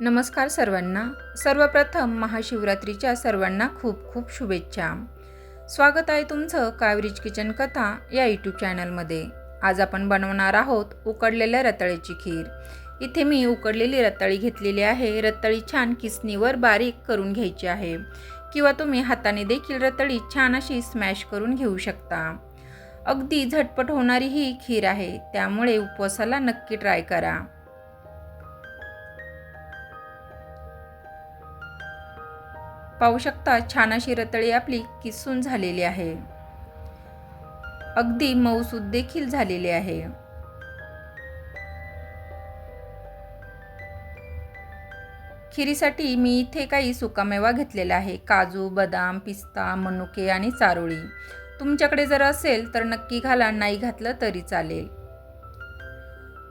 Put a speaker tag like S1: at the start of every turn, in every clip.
S1: नमस्कार सर्वांना. सर्वप्रथम महाशिवरात्रीच्या सर्वांना खूप खूप शुभेच्छा. स्वागत आहे तुमचं कावेरीज किचन कथा या यूट्यूब चॅनलमध्ये. आज आपण बनवणार आहोत उकडलेल्या रताळ्याची खीर. इथे मी उकडलेली रताळी घेतलेली आहे. रताळी छान किसणीवर बारीक करून घ्यायची आहे किंवा तुम्ही हाताने देखील रताळी छान अशी स्मॅश करून घेऊ शकता. अगदी झटपट होणारी ही खीर आहे, त्यामुळे उपवासाला नक्की ट्राय करा. पाहू शकता छान अशी रताळी आपली किसून झालेली आहे. अगदी मऊसूद देखील झालेली आहे. खिरीसाठी मी इथे काही सुकामेवा घेतलेला आहे. काजू, बदाम, पिस्ता, मनुके आणि चारोळी. तुमच्याकडे जर असेल तर नक्की घाला, नाही घातलं तरी चालेल.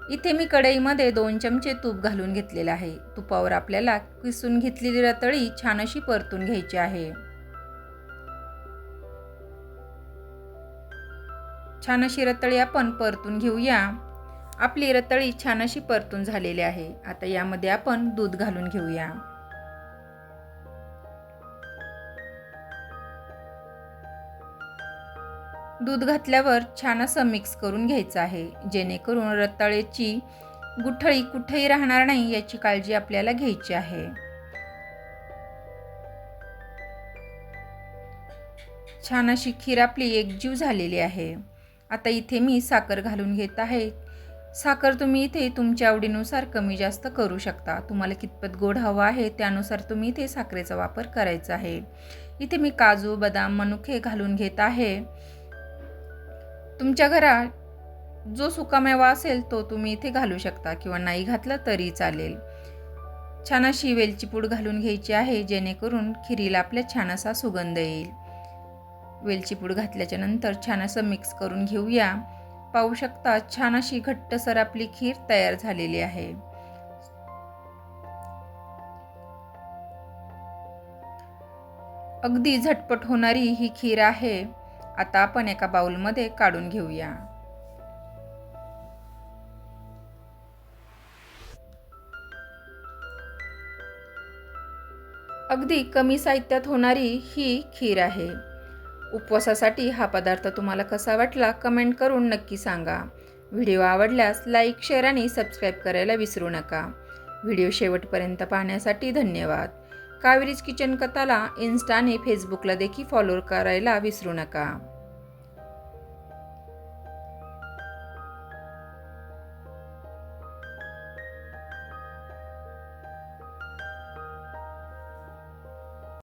S1: इथे मी कढईमध्ये 2 चमचे तूप घालून घेतलेले आहे. तुपावर आपल्याला किसून घेतलेली रताळी छान अशी परतून घ्यायची आहे. छान अशी रताळी आपण परतून घेऊया. आपली रताळी छान अशी परतून झालेली आहे. आता यामध्ये आपण दूध घालून घेऊया. दूध घातल्यावर छान असं मिक्स करून घ्यायचं आहे, जेणेकरून रताळ्याची गुठळी कुठेही राहणार नाही याची काळजी आपल्याला घ्यायची आहे. छान अशी खीर आपली एकजीव झालेली आहे. आता इथे मी साखर घालून घेत आहे. साखर तुम्ही इथे तुमच्या आवडीनुसार कमी जास्त करू शकता. तुम्हाला कितपत गोड हवा आहे त्यानुसार तुम्ही इथे साखरेचा वापर करायचा आहे. इथे मी काजू, बदाम, मनुके घालून घेत आहे. तुमच्या घरात जो सुकामेवा असेल तो तुम्ही इथे घालू शकता किंवा नाही घातलं तरी चालेल. छान अशी वेलची पूड घालून घ्यायची आहे, जेणेकरून खिरीला आपल्या छान असा सुगंध येईल. वेलची पूड घातल्याच्या नंतर छान असं मिक्स करून घेऊया. पाहू शकता छान अशी घट्टसर आपली खीर तयार झालेली आहे. अगदी झटपट होणारी ही खीर आहे. आता आपण एका बाउलमध्ये काढून घेऊया. अगदी कमी साहित्यात होणारी ही खीर आहे. उपवासासाठी हा पदार्थ तुम्हाला कसा वाटला कमेंट करून नक्की सांगा. व्हिडिओ आवडल्यास लाईक, शेअर आणि सबस्क्राईब करायला विसरू नका. व्हिडिओ शेवटपर्यंत पाहण्यासाठी धन्यवाद. कावेरीज किचन कथाला इन्स्टा आणि फेसबुकला देखील फॉलो करायला विसरू नका.